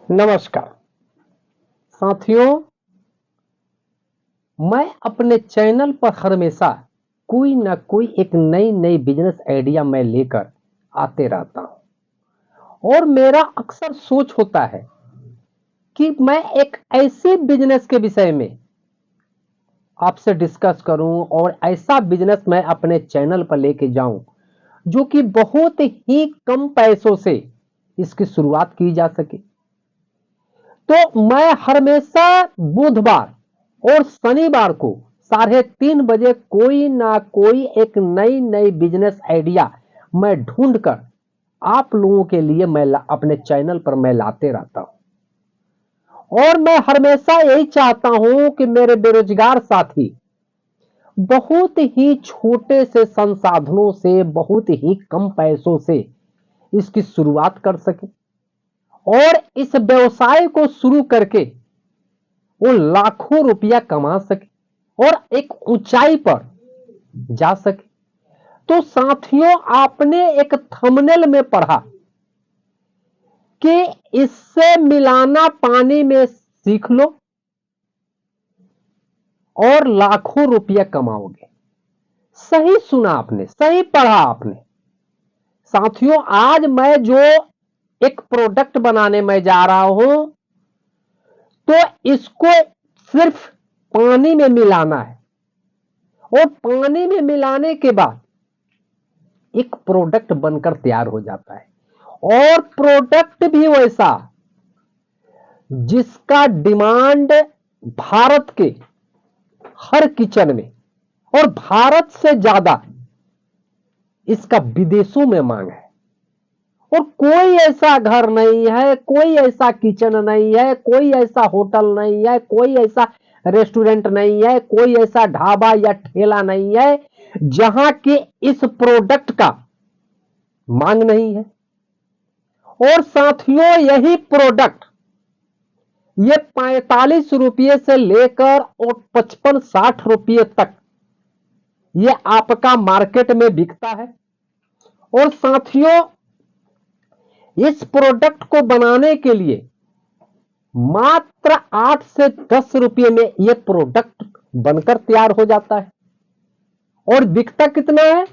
नमस्कार साथियों, मैं अपने चैनल पर हमेशा कोई ना कोई एक नई नई बिजनेस आइडिया मैं लेकर आते रहता हूं और मेरा अक्सर सोच होता है कि मैं एक ऐसे बिजनेस के विषय में आपसे डिस्कस करूं और ऐसा बिजनेस मैं अपने चैनल पर लेके जाऊं जो कि बहुत ही कम पैसों से इसकी शुरुआत की जा सके। तो मैं हमेशा बुधवार और शनिवार को 3:30 बजे कोई ना कोई एक नई नई बिजनेस आइडिया मैं ढूंढकर आप लोगों के लिए मैं अपने चैनल पर मैं लाते रहता हूं और मैं हमेशा यही चाहता हूं कि मेरे बेरोजगार साथी बहुत ही छोटे से संसाधनों से बहुत ही कम पैसों से इसकी शुरुआत कर सके और इस व्यवसाय को शुरू करके वो लाखों रुपया कमा सके और एक ऊंचाई पर जा सके। तो साथियों, आपने एक थंबनेल में पढ़ा कि इससे मिलाना पानी में सीख लो और लाखों रुपया कमाओगे। सही सुना आपने, सही पढ़ा आपने। साथियों, आज मैं जो एक प्रोडक्ट बनाने में जा रहा हूं तो इसको सिर्फ पानी में मिलाना है और पानी में मिलाने के बाद एक प्रोडक्ट बनकर तैयार हो जाता है और प्रोडक्ट भी वैसा जिसका डिमांड भारत के हर किचन में और भारत से ज्यादा इसका विदेशों में मांग है। और कोई ऐसा घर नहीं है, कोई ऐसा किचन नहीं है, कोई ऐसा होटल नहीं है, कोई ऐसा रेस्टोरेंट नहीं है, कोई ऐसा ढाबा या ठेला नहीं है जहां के इस प्रोडक्ट का मांग नहीं है। और साथियों, यही प्रोडक्ट ये 45 रुपये से लेकर और 55-60 रुपये तक ये आपका मार्केट में बिकता है। और साथियों, इस प्रोडक्ट को बनाने के लिए मात्र 8 से 10 रुपये में यह प्रोडक्ट बनकर तैयार हो जाता है और बिकता कितना है?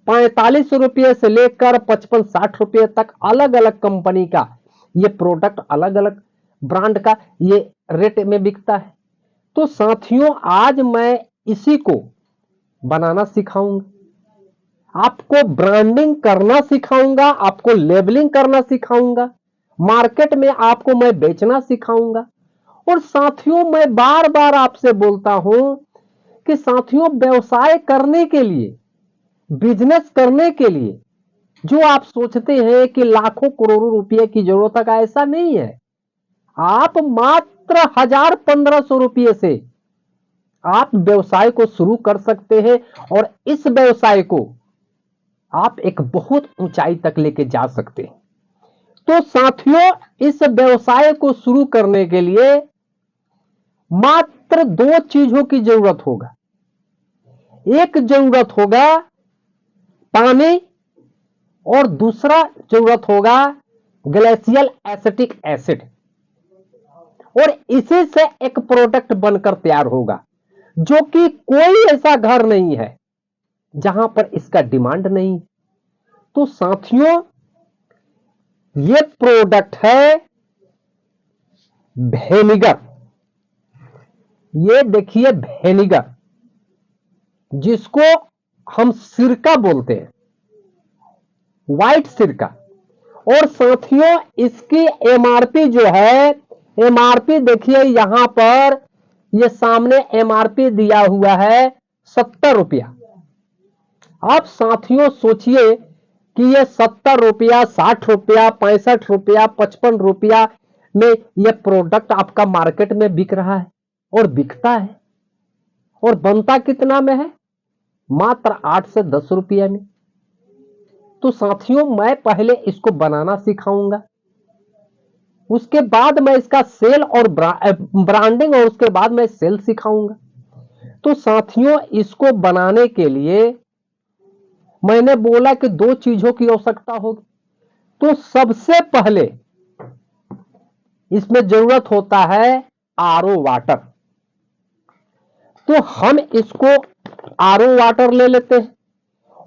45 रुपये से लेकर 55-60 रुपये तक अलग अलग कंपनी का यह प्रोडक्ट अलग अलग ब्रांड का ये रेट में बिकता है। तो साथियों, आज मैं इसी को बनाना सिखाऊंगा, आपको ब्रांडिंग करना सिखाऊंगा, आपको लेबलिंग करना सिखाऊंगा, मार्केट में आपको मैं बेचना सिखाऊंगा। और साथियों, मैं बार बार आपसे बोलता हूं कि साथियों, व्यवसाय करने के लिए, बिजनेस करने के लिए जो आप सोचते हैं कि लाखों करोड़ों रुपए की जरूरत है, ऐसा नहीं है। आप मात्र 1000-1500 रुपये से आप व्यवसाय को शुरू कर सकते हैं और इस व्यवसाय को आप एक बहुत ऊंचाई तक लेके जा सकते हैं। तो साथियों, इस व्यवसाय को शुरू करने के लिए मात्र 2 चीजों की जरूरत होगा। एक जरूरत होगा पानी और दूसरा जरूरत होगा ग्लेशियल एसिटिक एसिड। और इसी से एक प्रोडक्ट बनकर तैयार होगा जो कि कोई ऐसा घर नहीं है जहां पर इसका डिमांड नहीं। तो साथियों, ये प्रोडक्ट है वेनेगर। ये देखिए वेनेगर, जिसको हम सिरका बोलते हैं, व्हाइट सिरका। और साथियों, इसकी एमआरपी जो है, एमआरपी देखिए यहां पर, ये सामने एमआरपी दिया हुआ है 70 रुपया। आप साथियों सोचिए कि ये 70 रुपया, 60 रुपया, 65 रुपया, 55 रुपया में ये प्रोडक्ट आपका मार्केट में बिक रहा है और बिकता है और बनता कितना में है? मात्र 8 से 10 रुपया में। तो साथियों, मैं पहले इसको बनाना सिखाऊंगा, उसके बाद मैं इसका सेल और ब्रांडिंग, और उसके बाद मैं सेल सिखाऊंगा। तो साथियों, इसको बनाने के लिए मैंने बोला कि 2 चीजों की आवश्यकता होगी। तो सबसे पहले इसमें जरूरत होता है आरओ वाटर। तो हम इसको आरओ वाटर ले लेते हैं।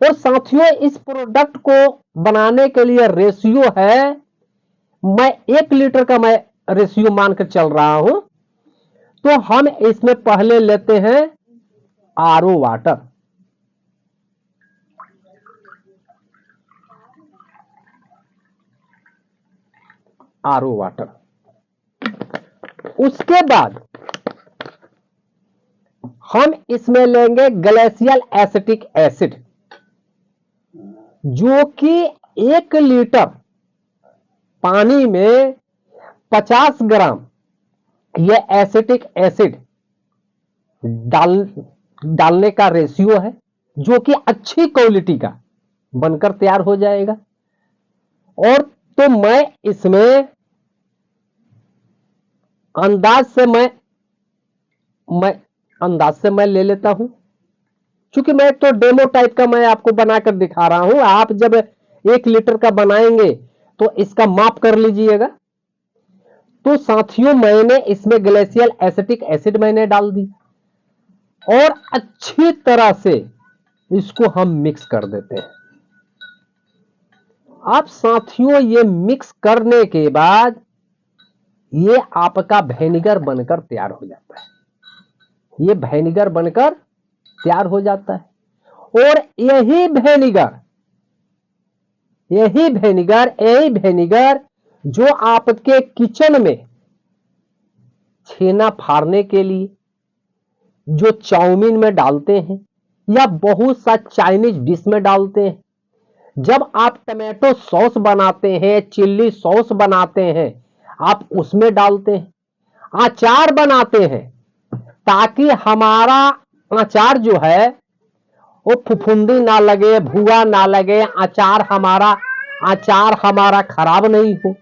और साथियों, इस प्रोडक्ट को बनाने के लिए रेशियो है, मैं 1 लीटर का मैं रेशियो मानकर चल रहा हूं। तो हम इसमें पहले लेते हैं आरओ वाटर। RO water. उसके बाद हम इसमें लेंगे ग्लेशियल एसिटिक एसिड, जो कि 1 लीटर पानी में 50 ग्राम यह एसिटिक एसिड डालने का रेशियो है, जो कि अच्छी क्वालिटी का बनकर तैयार हो जाएगा। और तो मैं इसमें अंदाज से मैं ले लेता हूं, क्योंकि मैं तो डेमो टाइप का मैं आपको बनाकर दिखा रहा हूं। आप जब 1 लीटर का बनाएंगे तो इसका माप कर लीजिएगा। तो साथियों, मैंने इसमें ग्लेशियल एसिटिक एसिड मैंने डाल दी और अच्छी तरह से इसको हम मिक्स कर देते हैं। अब साथियों, ये मिक्स करने के बाद ये आपका विनेगर बनकर तैयार हो जाता है। ये विनेगर बनकर तैयार हो जाता है। और यही विनेगर जो आपके किचन में छेना फाड़ने के लिए, जो चाउमीन में डालते हैं या बहुत सा चाइनीज डिश में डालते हैं, जब आप टमाटो सॉस बनाते हैं, चिल्ली सॉस बनाते हैं, आप उसमें डालते हैं, अचार बनाते हैं, ताकि हमारा अचार जो है वो फुफुंदी ना लगे, भुआ ना लगे, अचार हमारा खराब नहीं हो।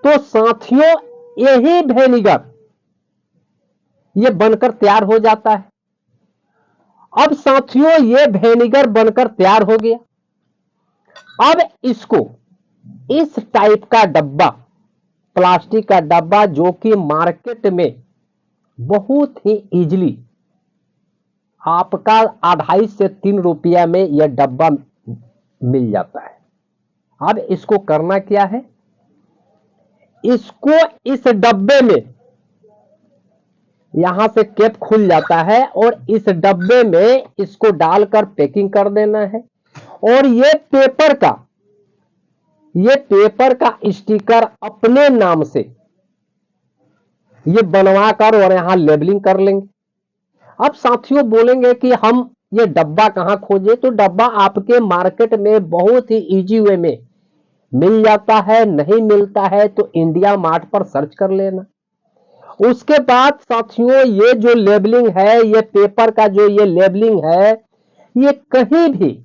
तो साथियों, यही विनेगर ये बनकर तैयार हो जाता है। अब साथियों, ये विनेगर बनकर तैयार हो गया। अब इसको इस टाइप का डब्बा, प्लास्टिक का डब्बा, जो कि मार्केट में बहुत ही इजीली आपका 2.5 से 3 रुपया में यह डब्बा मिल जाता है। अब इसको करना क्या है, इसको इस डब्बे में, यहां से कैप खुल जाता है और इस डब्बे में इसको डालकर पैकिंग कर देना है। और ये पेपर का स्टिकर अपने नाम से ये बनवाकर और यहां लेबलिंग कर लेंगे। अब साथियों बोलेंगे कि हम ये डब्बा कहां खोजे, तो डब्बा आपके मार्केट में बहुत ही इजी वे में मिल जाता है। नहीं मिलता है तो इंडिया मार्ट पर सर्च कर लेना। उसके बाद साथियों, ये जो लेबलिंग है, ये पेपर का जो ये लेबलिंग है, ये कहीं भी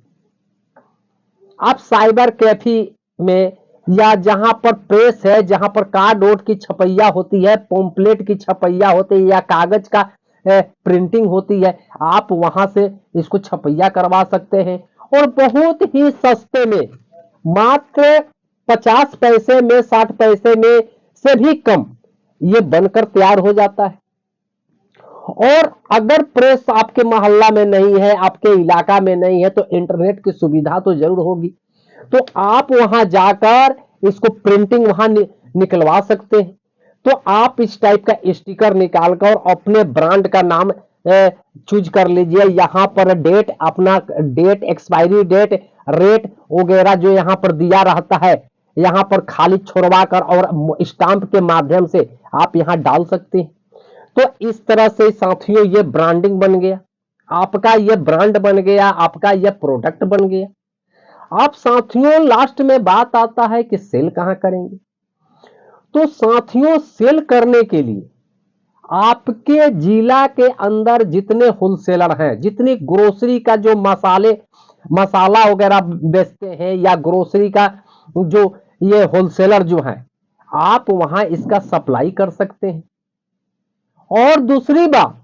आप साइबर कैफे में या जहां पर प्रेस है, जहां पर कार्ड वोट की छपैया होती है, पोम्पलेट की छपैया होती है या कागज का प्रिंटिंग होती है, आप वहां से इसको छपैया करवा सकते हैं। और बहुत ही सस्ते में, मात्र 50 पैसे में, 60 पैसे में से भी कम ये बनकर तैयार हो जाता है। और अगर प्रेस आपके मोहल्ला में नहीं है, आपके इलाका में नहीं है, तो इंटरनेट की सुविधा तो जरूर होगी। तो आप वहां जाकर इसको प्रिंटिंग वहां निकलवा सकते हैं। तो आप इस टाइप का स्टिकर निकालकर अपने ब्रांड का नाम चूज कर लीजिए। यहां पर डेट, अपना डेट, एक्सपायरी डेट, रेट वगैरह जो यहां पर दिया रहता है, यहां पर खाली छोड़वा कर और स्टाम्प के माध्यम से आप यहां डाल सकते हैं। तो इस तरह से साथियों, ये ब्रांडिंग बन गया, आपका ये ब्रांड बन गया, आपका ये प्रोडक्ट बन गया। अब साथियों, लास्ट में बात आता है कि सेल कहां करेंगे। तो साथियों, सेल करने के लिए आपके जिला के अंदर जितने होलसेलर हैं, जितनी ग्रोसरी का जो मसाला वगैरह बेचते हैं, या ग्रोसरी का जो ये होलसेलर जो है, आप वहां इसका सप्लाई कर सकते हैं। और दूसरी बात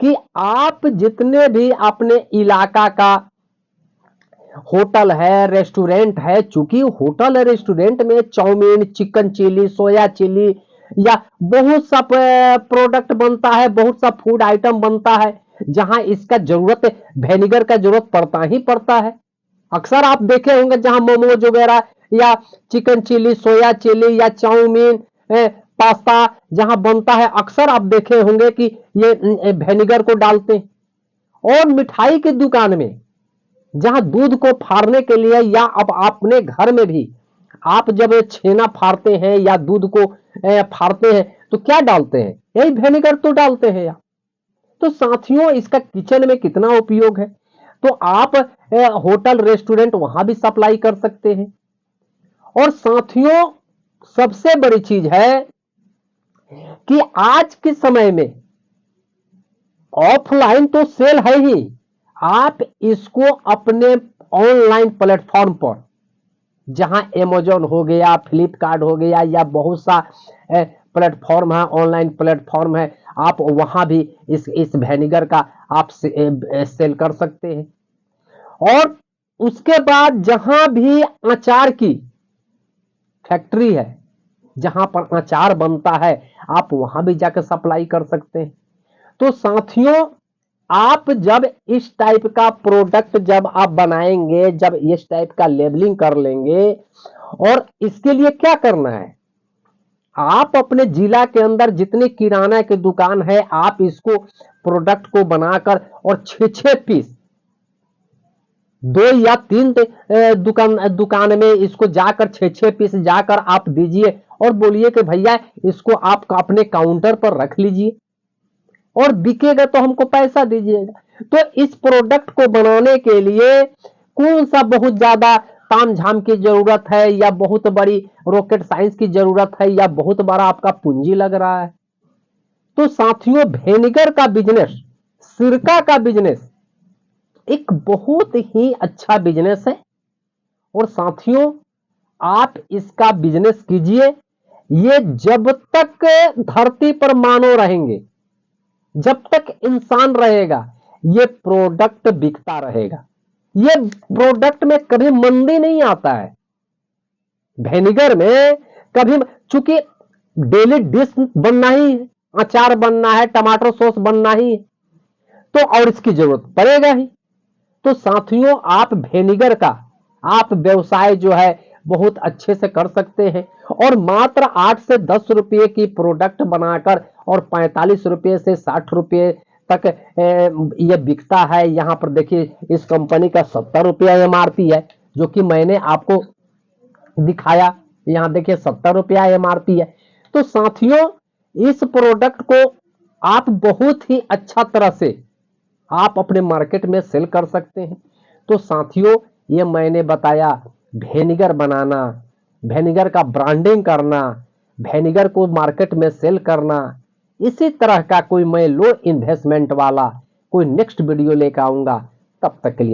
कि आप जितने भी अपने इलाका का होटल है, रेस्टोरेंट है, चूंकि होटल रेस्टोरेंट में chow mein, chicken chilli, soya chilli या बहुत सा प्रोडक्ट बनता है, बहुत सा फूड आइटम बनता है, जहां इसका जरूरत वेनेगर का जरूरत पड़ता ही पड़ता है। अक्सर आप देखे होंगे जहां मोमोज वगैरह या चिकन चिली, सोया चिली या चाउमीन, पास्ता जहां बनता है, अक्सर आप देखे होंगे कि ये वेनेगर को डालते हैं। और मिठाई की दुकान में जहां दूध को फाड़ने के लिए या अब अपने घर में भी आप जब छेना फाड़ते हैं या दूध को फाड़ते हैं तो क्या डालते हैं, यही वेनेगर तो डालते हैं यार। तो साथियों इसका किचन में कितना उपयोग है। तो आप होटल रेस्टोरेंट वहां भी सप्लाई कर सकते हैं। और साथियों सबसे बड़ी चीज है कि आज के समय में ऑफलाइन तो सेल है ही, आप इसको अपने ऑनलाइन प्लेटफॉर्म पर, जहां अमेजोन हो गया, फ्लिपकार्ट हो गया या बहुत सा प्लेटफॉर्म है, ऑनलाइन प्लेटफॉर्म है, आप वहां भी इस वेनेगर का आप सेल कर सकते हैं। और उसके बाद जहां भी अचार की फैक्ट्री है, जहां पर अचार बनता है, आप वहां भी जाकर सप्लाई कर सकते हैं। तो साथियों आप जब इस टाइप का प्रोडक्ट जब आप बनाएंगे, जब इस टाइप का लेबलिंग कर लेंगे, और इसके लिए क्या करना है, आप अपने जिला के अंदर जितनी किराना की दुकान है, आप इसको प्रोडक्ट को बनाकर और 6-6 पीस, 2 या 3 दुकान में इसको जाकर 6-6 पीस जाकर आप दीजिए और बोलिए कि भैया इसको आप अपने काउंटर पर रख लीजिए और बिकेगा तो हमको पैसा दीजिएगा। तो इस प्रोडक्ट को बनाने के लिए कौन सा बहुत ज्यादा तामझाम की जरूरत है या बहुत बड़ी रॉकेट साइंस की जरूरत है या बहुत बड़ा आपका पूंजी लग रहा है। तो साथियों वेनेगर का बिजनेस, सिरका का बिजनेस एक बहुत ही अच्छा बिजनेस है। और साथियों आप इसका बिजनेस कीजिए, ये जब तक धरती पर मानव रहेंगे, जब तक इंसान रहेगा, ये प्रोडक्ट बिकता रहेगा। ये प्रोडक्ट में कभी मंदी नहीं आता है। वेनेगर में कभी, चूंकि डेली डिश बनना ही है, अचार बनना है, टमाटर सॉस बनना ही है, तो और इसकी जरूरत पड़ेगा ही। तो साथियों आप वेनेगर का आप व्यवसाय जो है बहुत अच्छे से कर सकते हैं। और मात्र 8 से 10 रुपए की प्रोडक्ट बनाकर और 45 रुपए से 60 रुपए तक ये बिकता है। यहां पर देखिए इस कंपनी का 70 रुपया एमआरपी है, जो कि मैंने आपको दिखाया। यहां देखिए 70 रुपया एमआरपी है। तो साथियों इस प्रोडक्ट को आप बहुत ही अच्छा तरह से आप अपने मार्केट में सेल कर सकते हैं। तो साथियों ये मैंने बताया वेनेगर बनाना, वेनेगर का ब्रांडिंग करना, वेनेगर को मार्केट में सेल करना। इसी तरह का कोई मैं लो इन्वेस्टमेंट वाला कोई नेक्स्ट वीडियो लेकर आऊंगा। तब तक के लिए